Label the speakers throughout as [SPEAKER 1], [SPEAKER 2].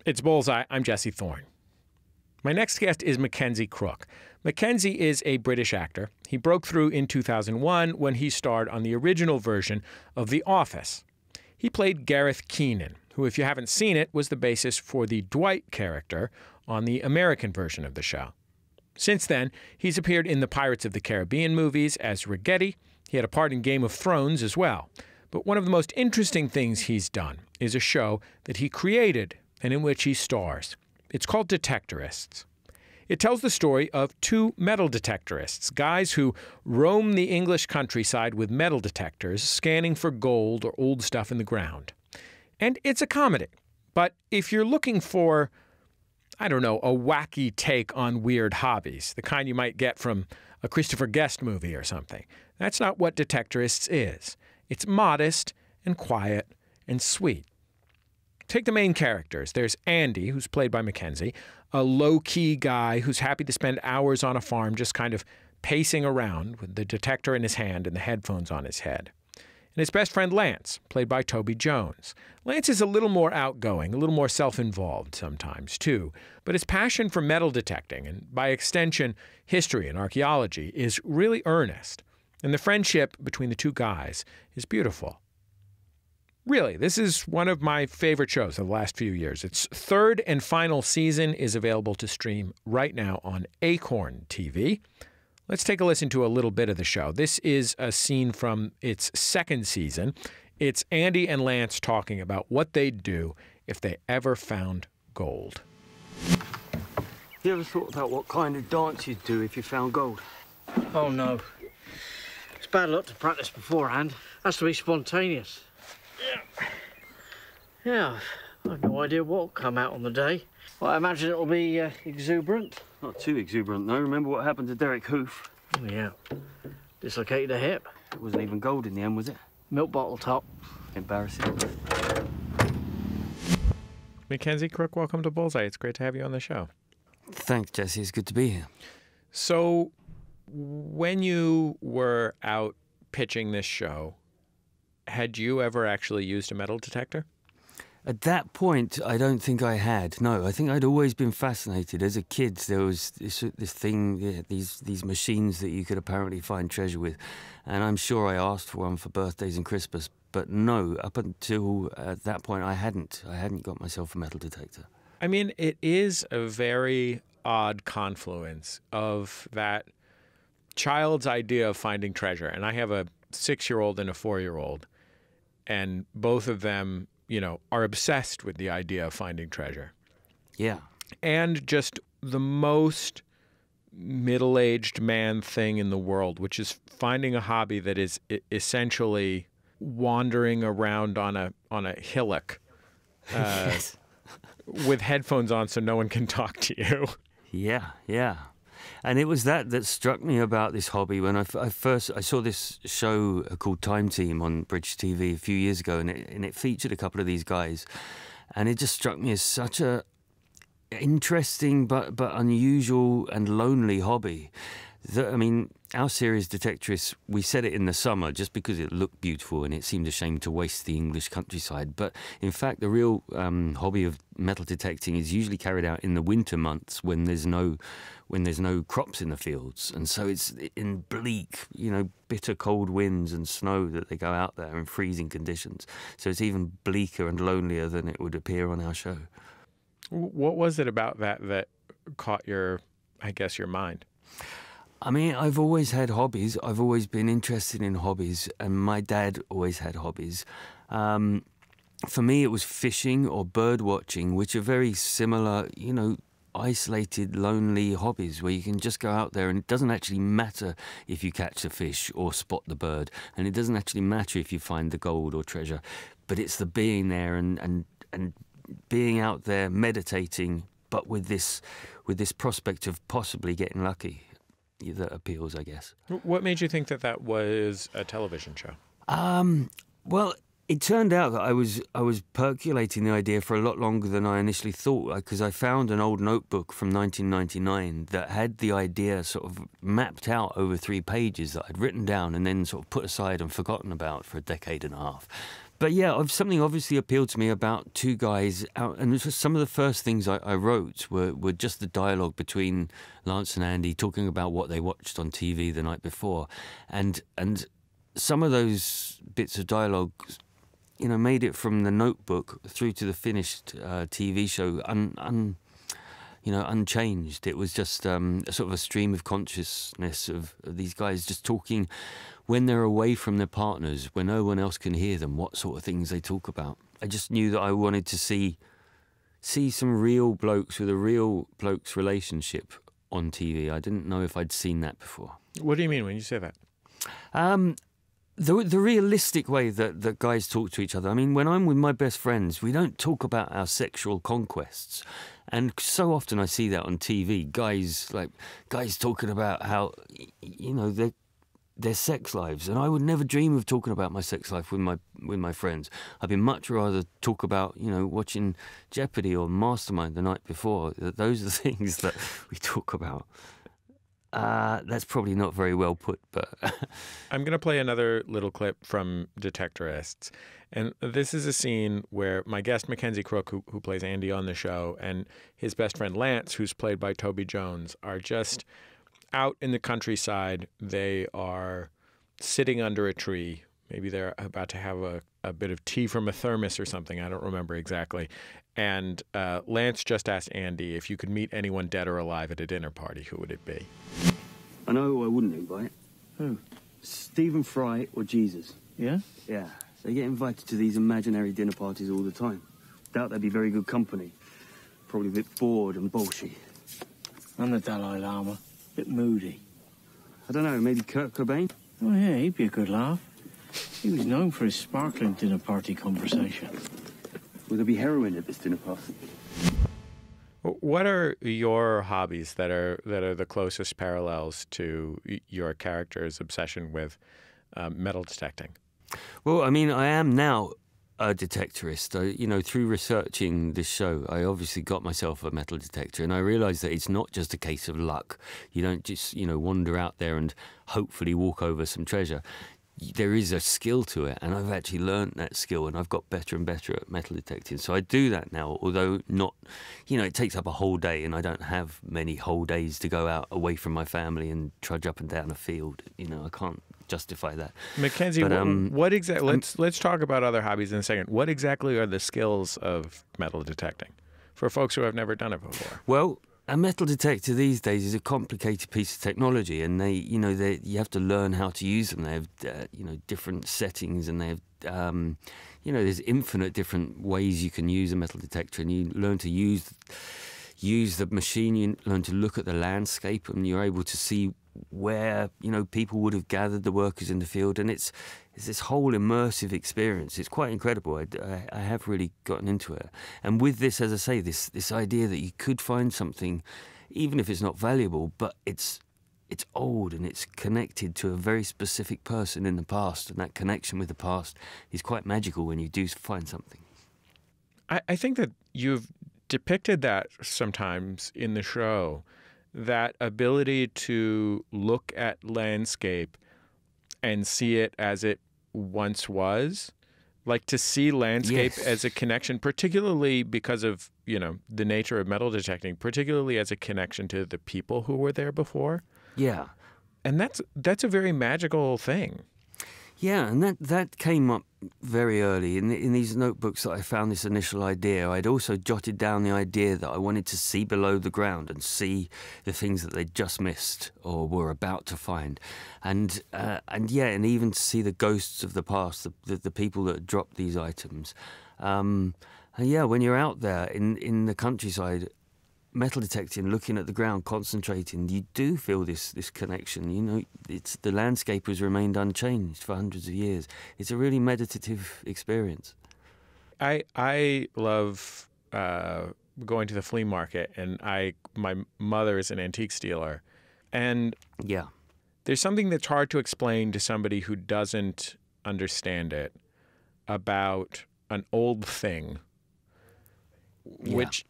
[SPEAKER 1] It's Bullseye. I'm Jesse Thorn. My next guest is Mackenzie Crook. Mackenzie is a British actor. He broke through in 2001 when he starred on the original version of The Office. He played Gareth Keenan, who, if you haven't seen it, was the basis for the Dwight character on the American version of the show. Since then, he's appeared in the Pirates of the Caribbean movies as Rigetti. He had a part in Game of Thrones as well. But one of the most interesting things he's done is a show that he created and in which he stars. It's called Detectorists. It tells the story of two metal detectorists, guys who roam the English countryside with metal detectors, scanning for gold or old stuff in the ground. And it's a comedy. But if you're looking for, I don't know, a wacky take on weird hobbies, the kind you might get from a Christopher Guest movie or something, that's not what Detectorists is. It's modest and quiet and sweet. Take the main characters. There's Andy, who's played by Mackenzie, a low-key guy who's happy to spend hours on a farm just kind of pacing around with the detector in his hand and the headphones on his head. And his best friend Lance, played by Toby Jones. Lance is a little more outgoing, a little more self-involved sometimes, too. But his passion for metal detecting, and by extension, history and archaeology, is really earnest. And the friendship between the two guys is beautiful. Really, this is one of my favorite shows of the last few years. Its third and final season is available to stream right now on Acorn TV. Let's take a listen to a little bit of the show. This is a scene from its second season. It's Andy and Lance talking about what they'd do if they ever found gold.
[SPEAKER 2] You ever thought about what kind of dance you'd do if you found gold?
[SPEAKER 3] Oh, no. It's bad luck to practice beforehand. Has to be spontaneous. Yeah, I've no idea what'll come out on the day. Well, I imagine it'll be exuberant.
[SPEAKER 2] Not too exuberant, though. Remember what happened to Derek Hoof?
[SPEAKER 3] Oh, yeah. Dislocated a hip.
[SPEAKER 2] It wasn't even gold in the end, was it?
[SPEAKER 3] Milk bottle top.
[SPEAKER 2] Embarrassing.
[SPEAKER 1] Mackenzie Crook, welcome to Bullseye. It's great to have you on the show.
[SPEAKER 2] Thanks, Jesse. It's good to be here.
[SPEAKER 1] So, when you were out pitching this show, had you ever actually used a metal detector?
[SPEAKER 2] At that point, I don't think I had. No, I think I'd always been fascinated. As a kid, there was this thing, yeah, these machines that you could apparently find treasure with. And I'm sure I asked for one for birthdays and Christmas. But no, up until at that point, I hadn't got myself a metal detector.
[SPEAKER 1] I mean, it is a very odd confluence of that child's idea of finding treasure. And I have a 6-year-old and a 4-year-old. And both of them, you know, are obsessed with the idea of finding treasure.
[SPEAKER 2] Yeah.
[SPEAKER 1] And just the most middle-aged man thing in the world, which is finding a hobby that is essentially wandering around on a hillock
[SPEAKER 2] Yes.
[SPEAKER 1] with headphones on so no one can talk to you.
[SPEAKER 2] Yeah, yeah. And it was that struck me about this hobby when I saw this show called Time Team on British TV a few years ago, and it featured a couple of these guys, and it just struck me as such a interesting but unusual and lonely hobby. I mean, our series Detectorists, we set it in the summer just because it looked beautiful and it seemed a shame to waste the English countryside. But in fact, the real hobby of metal detecting is usually carried out in the winter months when there's no crops in the fields. And so it's in bleak, you know, bitter cold winds and snow that they go out there in freezing conditions. So it's even bleaker and lonelier than it would appear on our show.
[SPEAKER 1] What was it about that caught your mind?
[SPEAKER 2] I mean, I've always had hobbies. I've always been interested in hobbies, and my dad always had hobbies. For me, it was fishing or bird watching, which are very similar, you know, isolated, lonely hobbies where you can just go out there and it doesn't actually matter if you catch a fish or spot the bird, and it doesn't actually matter if you find the gold or treasure, but it's the being there and being out there meditating, but with this prospect of possibly getting lucky. That appeals, I guess.
[SPEAKER 1] What made you think that was a television show?
[SPEAKER 2] Well, it turned out that I was percolating the idea for a lot longer than I initially thought, because I found an old notebook from 1999 that had the idea sort of mapped out over 3 pages that I'd written down and then sort of put aside and forgotten about for a decade and a half. But yeah, something obviously appealed to me about two guys out, and some of the first things I wrote were just the dialogue between Lance and Andy talking about what they watched on TV the night before, and some of those bits of dialogue, you know, made it from the notebook through to the finished TV show unchanged. It was just a sort of a stream of consciousness of these guys just talking when they're away from their partners, when no one else can hear them, what sort of things they talk about. I just knew that I wanted to see some real blokes with a real blokes relationship on TV. I didn't know if I'd seen that before.
[SPEAKER 1] What do you mean when you say that?
[SPEAKER 2] The realistic way that guys talk to each other. I mean, when I'm with my best friends, we don't talk about our sexual conquests. And so often I see that on TV, guys talking about how, you know, their sex lives, and I would never dream of talking about my sex life with my friends. I'd be much rather talk about, you know, watching Jeopardy or Mastermind the night before. Those are the things that we talk about. That's probably not very well put, but
[SPEAKER 1] I'm going to play another little clip from Detectorists. And this is a scene where my guest, Mackenzie Crook, who plays Andy on the show, and his best friend Lance, who's played by Toby Jones, are just out in the countryside. They are sitting under a tree. Maybe they're about to have a bit of tea from a thermos or something. I don't remember exactly. And Lance just asked Andy if you could meet anyone dead or alive at a dinner party, who would it be?
[SPEAKER 4] I know who I wouldn't invite.
[SPEAKER 3] Who?
[SPEAKER 4] Stephen Fry or Jesus.
[SPEAKER 3] Yeah?
[SPEAKER 4] Yeah. They get invited to these imaginary dinner parties all the time. Doubt they'd be very good company. Probably a bit bored and bullshit.
[SPEAKER 3] And the Dalai Lama. Bit moody.
[SPEAKER 4] I don't know, maybe Kurt Cobain?
[SPEAKER 3] Oh, yeah, he'd be a good laugh. He was known for his sparkling dinner party conversation.
[SPEAKER 4] Will there be heroin at this dinner party?
[SPEAKER 1] What are your hobbies that are the closest parallels to your character's obsession with metal detecting?
[SPEAKER 2] well, I mean, I am now a detectorist. You know, through researching this show, I obviously got myself a metal detector, and I realised that it's not just a case of luck. You don't just, you know, wander out there and hopefully walk over some treasure. There is a skill to it, and I've actually learned that skill, and I've got better and better at metal detecting. So I do that now, although not, you know, it takes up a whole day, and I don't have many whole days to go out away from my family and trudge up and down a field. You know, I can't justify that.
[SPEAKER 1] Mackenzie,
[SPEAKER 2] but,
[SPEAKER 1] what exactly? Let's talk about other hobbies in a second. What exactly are the skills of metal detecting for folks who have never done it before?
[SPEAKER 2] Well, a metal detector these days is a complicated piece of technology, and you have to learn how to use them. They have different settings, and they have there's infinite different ways you can use a metal detector, and you learn to use the machine. You learn to look at the landscape, and you're able to see where people would have gathered the workers in the field, and it's this whole immersive experience. It's quite incredible. I have really gotten into it, and with this, as I say, this idea that you could find something, even if it's not valuable, but it's old and it's connected to a very specific person in the past, and that connection with the past is quite magical when you do find something.
[SPEAKER 1] I think that you've depicted that sometimes in the show, that ability to look at landscape and see it as it once was, like to see landscape as a connection, particularly because of, the nature of metal detecting, particularly as a connection to the people who were there before.
[SPEAKER 2] Yeah.
[SPEAKER 1] And that's a very magical thing.
[SPEAKER 2] Yeah, and that came up very early. In these notebooks that I found this initial idea, I'd also jotted down the idea that I wanted to see below the ground and see the things that they'd just missed or were about to find. And even to see the ghosts of the past, the people that dropped these items. When you're out there in the countryside, metal detecting, looking at the ground, concentrating, you do feel this connection. It's the landscape has remained unchanged for hundreds of years. It's a really meditative experience.
[SPEAKER 1] I love going to the flea market, and my mother is an antique dealer, and there's something that's hard to explain to somebody who doesn't understand it about an old thing, which.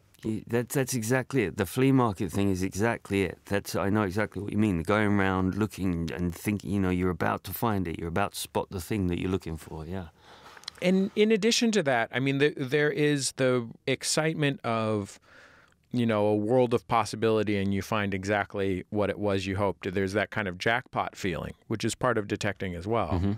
[SPEAKER 2] That's exactly it. The flea market thing is exactly it. I know exactly what you mean. Going around looking and thinking, you're about to find it. You're about to spot the thing that you're looking for, yeah.
[SPEAKER 1] And in addition to that, I mean, there is the excitement of, a world of possibility, and you find exactly what it was you hoped. There's that kind of jackpot feeling, which is part of detecting as well.
[SPEAKER 2] Mm-hmm.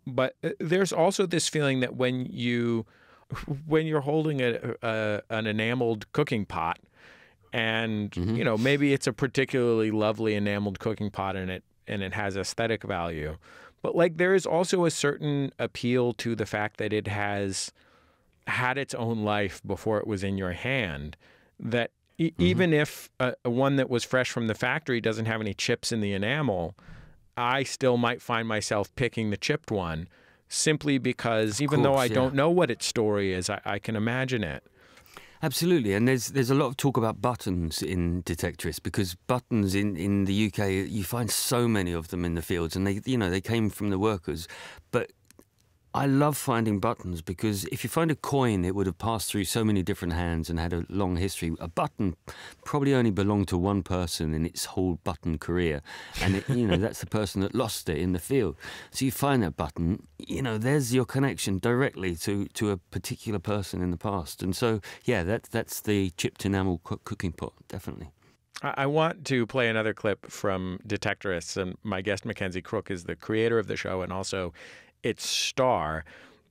[SPEAKER 1] But there's also this feeling that when you're holding an enameled cooking pot, and maybe it's a particularly lovely enameled cooking pot, and it has aesthetic value, but like there is also a certain appeal to the fact that it has had its own life before it was in your hand. That even if one that was fresh from the factory doesn't have any chips in the enamel, I still might find myself picking the chipped one simply because even though I don't know what its story is, I can imagine it.
[SPEAKER 2] Absolutely, and there's a lot of talk about buttons in Detectorists, because buttons in the UK, you find so many of them in the fields, and they came from the workers. But I love finding buttons because if you find a coin, it would have passed through so many different hands and had a long history. A button probably only belonged to one person in its whole button career, and that's the person that lost it in the field. So you find that button, there's your connection directly to a particular person in the past. And so, yeah, that's the chipped enamel cooking pot, definitely.
[SPEAKER 1] I want to play another clip from Detectorists, and my guest Mackenzie Crook is the creator of the show and also its star.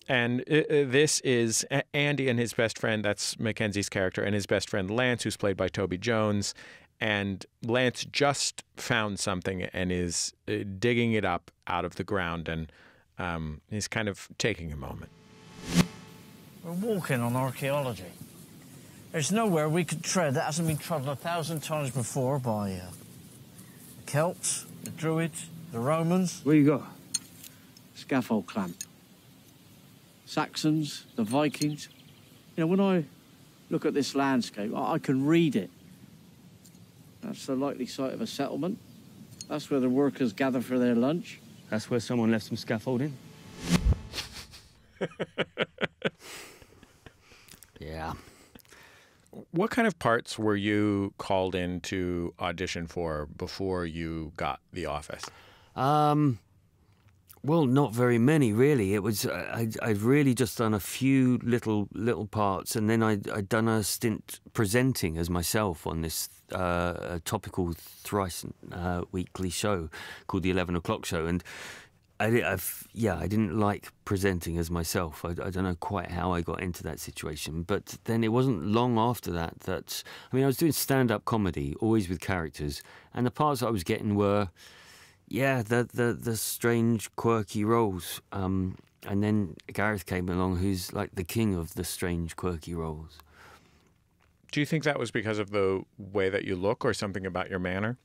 [SPEAKER 1] And this is Andy and his best friend, that's Mackenzie's character, and his best friend Lance, who's played by Toby Jones. And Lance just found something and is digging it up out of the ground, and he's kind of taking a moment.
[SPEAKER 3] We're walking on archaeology. There's nowhere we could tread that hasn't been trodden 1,000 times before by the Celts, the Druids, the Romans.
[SPEAKER 4] Where you go?
[SPEAKER 3] Scaffold clamp. Saxons, the Vikings. When I look at this landscape, I can read it. That's the likely site of a settlement. That's where the workers gather for their lunch.
[SPEAKER 4] That's where someone left some scaffolding.
[SPEAKER 2] Yeah.
[SPEAKER 1] What kind of parts were you called in to audition for before you got The Office?
[SPEAKER 2] Well, not very many, really. It was I'd really just done a few little parts, and then I'd done a stint presenting as myself on this topical thrice weekly show called the 11 O'Clock Show, and I didn't like presenting as myself. I don't know quite how I got into that situation, but then it wasn't long after that I was doing stand-up comedy, always with characters, and the parts I was getting were, the strange, quirky roles. And then Gareth came along, who's like the king of the strange, quirky roles.
[SPEAKER 1] Do you think that was because of the way that you look or something about your manner?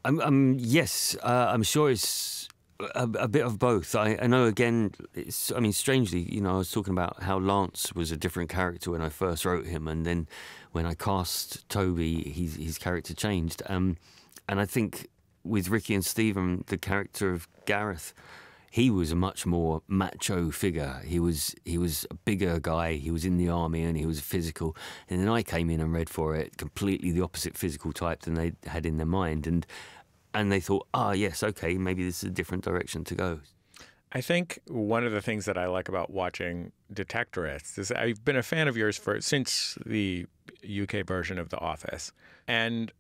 [SPEAKER 2] Yes, I'm sure it's a bit of both. I know, again, strangely, I was talking about how Lance was a different character when I first wrote him, and then when I cast Toby, his character changed. And I think with Ricky and Stephen, the character of Gareth, he was a much more macho figure. He was a bigger guy. He was in the army and he was physical. And then I came in and read for it, completely the opposite physical type than they had in their mind. And they thought, yes, okay, maybe this is a different direction to go.
[SPEAKER 1] I think one of the things that I like about watching Detectorists is I've been a fan of yours since the UK version of The Office. And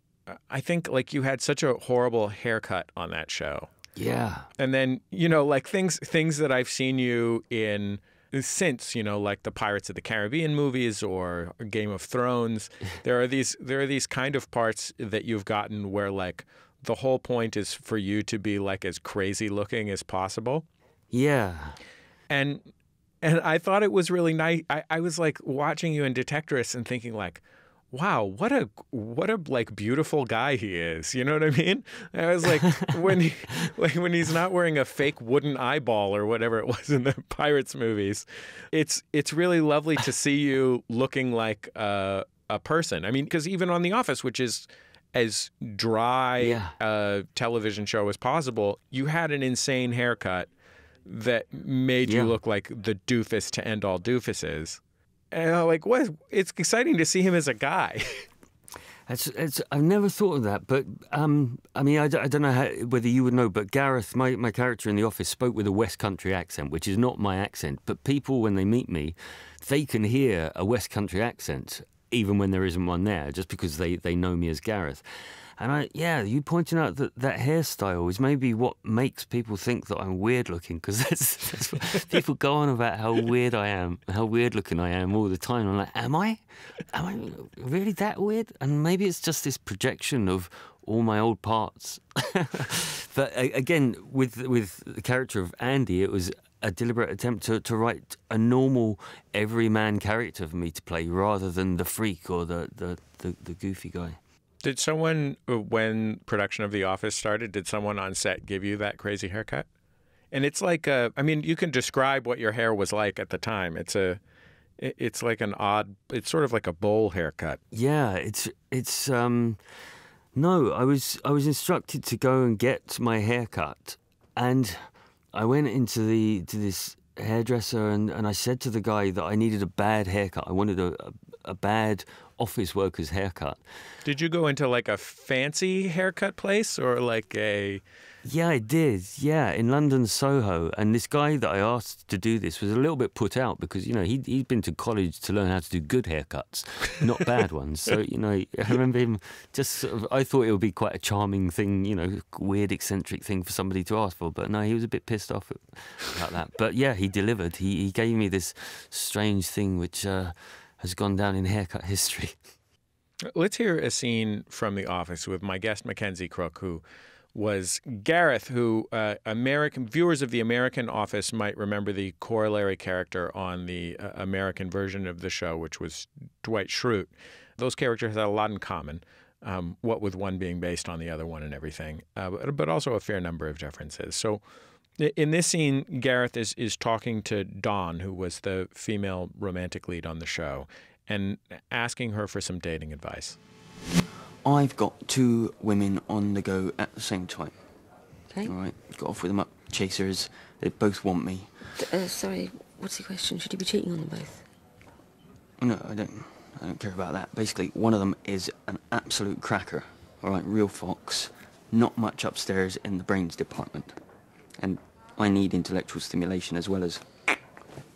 [SPEAKER 1] I think you had such a horrible haircut on that show.
[SPEAKER 2] Yeah.
[SPEAKER 1] And then, things that I've seen you in since, like the Pirates of the Caribbean movies or Game of Thrones, there are these kind of parts that you've gotten where the whole point is for you to be as crazy looking as possible.
[SPEAKER 2] Yeah.
[SPEAKER 1] And I thought it was really nice. I was watching you in Detectorists and thinking wow, what a beautiful guy he is. You know what I mean? I was when he's not wearing a fake wooden eyeball or whatever it was in the Pirates movies, it's really lovely to see you looking like a person. I mean, because even on The Office, which is as dry a television show as possible, you had an insane haircut that made you look like the doofus to end all doofuses. And I'm what? It's exciting to see him as a guy.
[SPEAKER 2] I've never thought of that, but I mean, I don't know whether you would know, but Gareth, my character in the office, spoke with a West Country accent, which is not my accent. But people, when they meet me, they can hear a West Country accent, even when there isn't one there, just because they know me as Gareth. And you pointing out that hairstyle is maybe what makes people think that I'm weird looking, because people go on about how weird I am, how weird looking I am all the time. I'm like, am I really that weird? And maybe it's just this projection of all my old parts. But again, with the character of Andy, it was a deliberate attempt to write a normal, everyman character for me to play, rather than the freak or the goofy guy.
[SPEAKER 1] Did someone, when production of The Office started, did someone on set give you that crazy haircut? And it's like I mean, you can describe what your hair was like at the time. It's like an odd, it's sort of like a bowl haircut.
[SPEAKER 2] Yeah, no, I was instructed to go and get my hair cut, and I went into this hairdresser and I said to the guy that I needed a bad haircut. I wanted a bad office worker's haircut.
[SPEAKER 1] Did you go into like a fancy haircut place or like a...
[SPEAKER 2] Yeah, I did. Yeah, in London, Soho. And this guy that I asked to do this was a little bit put out because, he'd been to college to learn how to do good haircuts, not bad ones. So, I remember him just sort of, I thought it would be quite a charming thing, weird, eccentric thing for somebody to ask for. But no, he was a bit pissed off about that. But yeah, he delivered. He gave me this strange thing which has gone down in haircut history.
[SPEAKER 1] Let's hear a scene from The Office with my guest, Mackenzie Crook, who was Gareth, who American viewers of the American Office might remember the corollary character on the American version of the show, which was Dwight Schrute. Those characters had a lot in common, what with one being based on the other one and everything, but also a fair number of differences. So in this scene, Gareth is talking to Dawn, who was the female romantic lead on the show, and asking her for some dating advice.
[SPEAKER 4] I've got two women on the go at the same time.
[SPEAKER 5] Okay.
[SPEAKER 4] All right, got off with them up. Chasers. They both want me.
[SPEAKER 5] Sorry, what's the question? Should you be cheating on them both?
[SPEAKER 4] No, I don't care about that. Basically, one of them is an absolute cracker. All right, real fox. Not much upstairs in the brains department. And I need intellectual stimulation as well as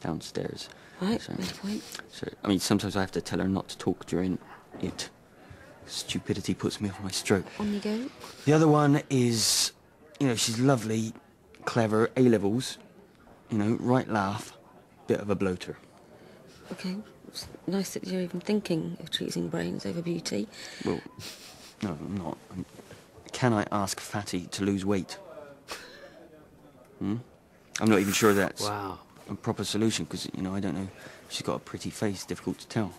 [SPEAKER 4] downstairs.
[SPEAKER 5] Right, good point.
[SPEAKER 4] So, I mean, sometimes I have to tell her not to talk during it. Stupidity puts me off my stroke.
[SPEAKER 5] On you go.
[SPEAKER 4] The other one is, she's lovely, clever, A-levels, right laugh, bit of a bloater.
[SPEAKER 5] Okay, it's nice that you're even thinking of choosing brains over beauty.
[SPEAKER 4] Well, no, I'm not. Can I ask Fatty to lose weight? I'm not even sure that's
[SPEAKER 2] Wow.
[SPEAKER 4] a proper solution because, I don't know. She's got a pretty face, difficult to tell.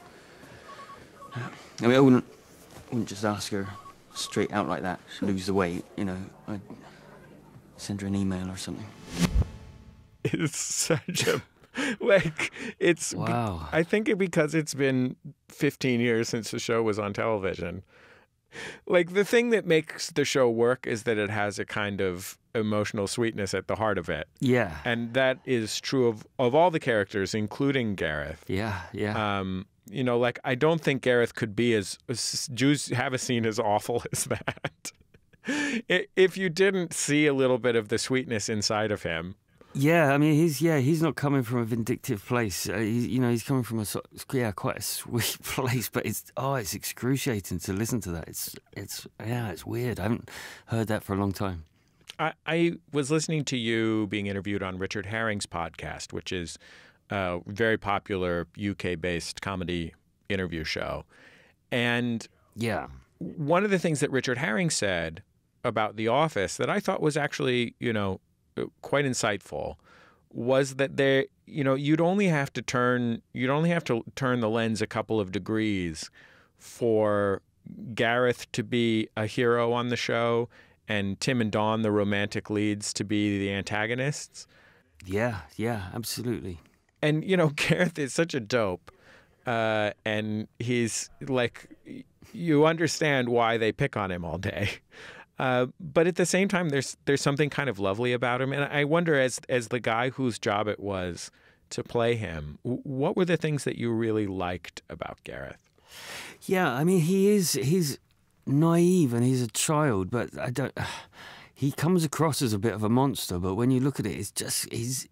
[SPEAKER 4] I mean, I wouldn't just ask her straight out like that, lose the weight, I'd send her an email or something.
[SPEAKER 1] It's such a, it's...
[SPEAKER 2] Wow.
[SPEAKER 1] I think because it's been 15 years since the show was on television. Like, the thing that makes the show work is that it has a kind of emotional sweetness at the heart of it.
[SPEAKER 2] Yeah.
[SPEAKER 1] And that is true of all the characters, including Gareth.
[SPEAKER 2] Yeah.
[SPEAKER 1] I don't think Gareth could be have a scene as awful as that. If you didn't see a little bit of the sweetness inside of him.
[SPEAKER 2] Yeah, I mean, he's not coming from a vindictive place. He's coming from quite a sweet place. But it's excruciating to listen to that. It's weird. I haven't heard that for a long time.
[SPEAKER 1] I was listening to you being interviewed on Richard Herring's podcast, which is a very popular UK-based comedy interview show. And
[SPEAKER 2] yeah,
[SPEAKER 1] one of the things that Richard Herring said about The Office that I thought was actually, quite insightful was that you'd only have to turn the lens a couple of degrees for Gareth to be a hero on the show and Tim and Dawn, the romantic leads, to be the antagonists.
[SPEAKER 2] Yeah, absolutely.
[SPEAKER 1] And, Gareth is such a dope. And he's like, you understand why they pick on him all day. But at the same time, there's something kind of lovely about him. And I wonder, as the guy whose job it was to play him, what were the things that you really liked about Gareth?
[SPEAKER 2] Yeah, I mean, he's naive and he's a child, but he comes across as a bit of a monster, but when you look at it, it's just he's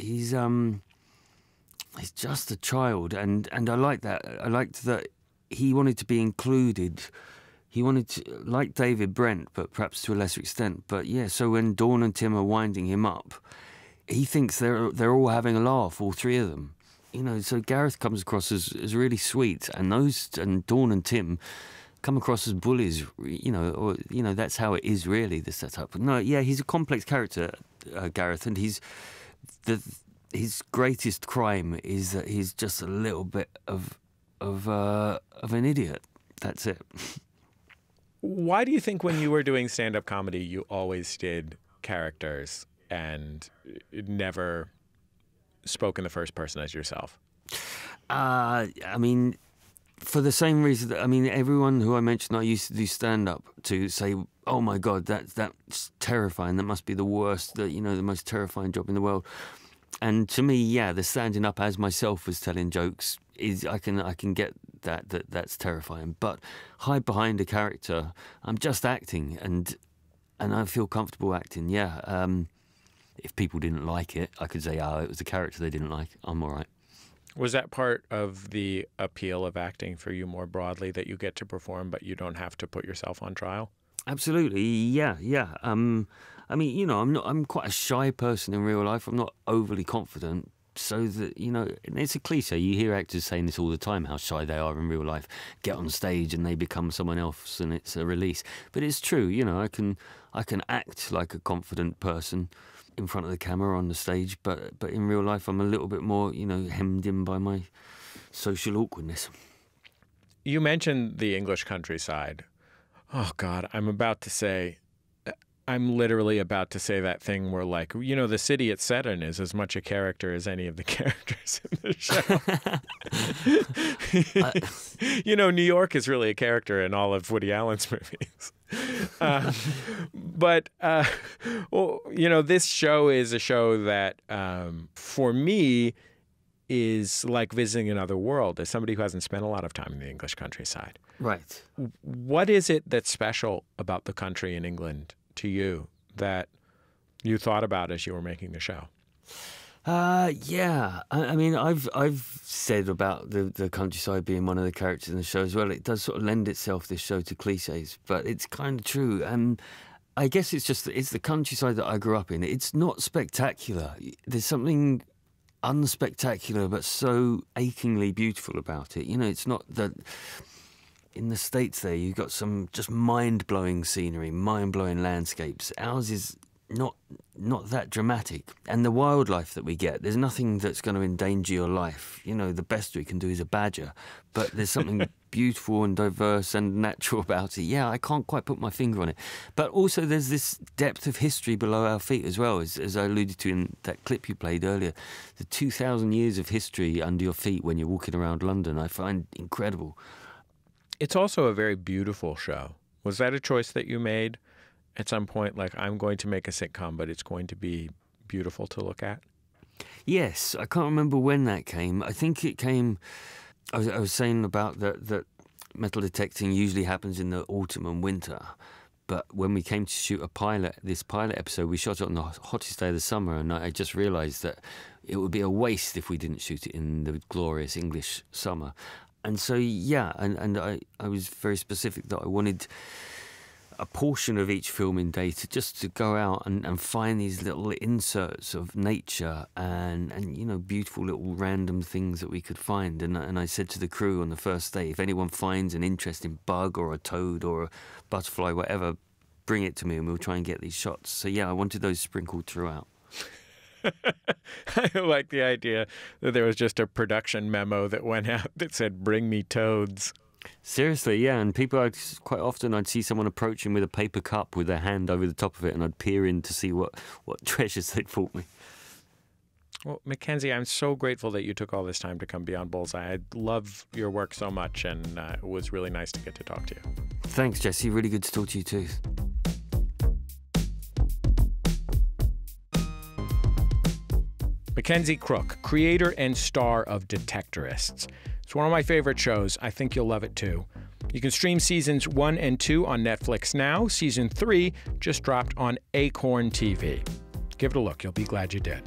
[SPEAKER 2] just a child, and I like that. I liked that he wanted to be included. He wanted to, like David Brent, but perhaps to a lesser extent. But yeah, so when Dawn and Tim are winding him up, he thinks they're all having a laugh, all three of them. You know, so Gareth comes across as really sweet, and Dawn and Tim come across as bullies. You know, that's how it is really, the setup. But no, yeah, he's a complex character, Gareth, and his greatest crime is that he's just a little bit of an idiot. That's it.
[SPEAKER 1] Why do you think when you were doing stand-up comedy, you always did characters and never spoke in the first person as yourself?
[SPEAKER 2] I mean, for the same reason that, I mean, everyone who I mentioned I used to do stand-up to say, oh my God, that's terrifying. That must be the worst, the most terrifying job in the world. And to me, yeah, the standing up as myself as telling jokes is, I can get that's terrifying. But hide behind a character, I'm just acting, and I feel comfortable acting. Yeah. If people didn't like it, I could say, oh, it was the character they didn't like. I'm all right.
[SPEAKER 1] Was that part of the appeal of acting for you more broadly, that you get to perform but you don't have to put yourself on trial?
[SPEAKER 2] Absolutely, yeah. I mean, I'm quite a shy person in real life. I'm not overly confident. So that, it's a cliche. You hear actors saying this all the time, how shy they are in real life. Get on stage and they become someone else, and it's a release. But it's true. I can act like a confident person in front of the camera on the stage, but in real life I'm a little bit more, hemmed in by my social awkwardness.
[SPEAKER 1] You mentioned the English countryside. Oh God, I'm literally about to say that thing where, like, the city it's set in is as much a character as any of the characters in the show. New York is really a character in all of Woody Allen's movies. This show is a show that, for me, is like visiting another world, as somebody who hasn't spent a lot of time in the English countryside.
[SPEAKER 2] Right.
[SPEAKER 1] What is it that's special about the country in England to you that you thought about as you were making the show?
[SPEAKER 2] Yeah. I mean, I've said about the countryside being one of the characters in the show as well. It does sort of lend itself, this show, to cliches, but it's kind of true. And I guess it's the countryside that I grew up in. It's not spectacular. There's something unspectacular but so achingly beautiful about it. It's not that in the States there you've got some just mind-blowing scenery, mind-blowing landscapes. Ours is not that dramatic. And the wildlife that we get, there's nothing that's going to endanger your life. The best we can do is a badger, but there's something beautiful and diverse and natural about it. Yeah, I can't quite put my finger on it. But also there's this depth of history below our feet as well, as I alluded to in that clip you played earlier. The 2,000 years of history under your feet when you're walking around London, I find incredible.
[SPEAKER 1] It's also a very beautiful show. Was that a choice that you made at some point? Like, I'm going to make a sitcom, but it's going to be beautiful to look at?
[SPEAKER 2] Yes, I can't remember when that came. I think it came... I was saying about that metal detecting usually happens in the autumn and winter, but when we came to shoot this pilot episode, we shot it on the hottest day of the summer, and I just realised that it would be a waste if we didn't shoot it in the glorious English summer. And so, yeah, and I was very specific that I wanted a portion of each filming day to go out and find these little inserts of nature and beautiful little random things that we could find. And I said to the crew on the first day, if anyone finds an interesting bug or a toad or a butterfly, whatever, bring it to me and we'll try and get these shots. So yeah, I wanted those sprinkled throughout.
[SPEAKER 1] I like the idea that there was just a production memo that went out that said, bring me toads.
[SPEAKER 2] Seriously, yeah, and quite often I'd see someone approaching with a paper cup with their hand over the top of it, and I'd peer in to see what treasures they'd brought me.
[SPEAKER 1] Well, Mackenzie, I'm so grateful that you took all this time to come be on Bullseye. I love your work so much, and it was really nice to get to talk to you.
[SPEAKER 2] Thanks, Jesse. Really good to talk to you too.
[SPEAKER 1] Mackenzie Crook, creator and star of Detectorists. It's one of my favorite shows. I think you'll love it too. You can stream seasons 1 and 2 on Netflix now. Season 3 just dropped on Acorn TV. Give it a look. You'll be glad you did.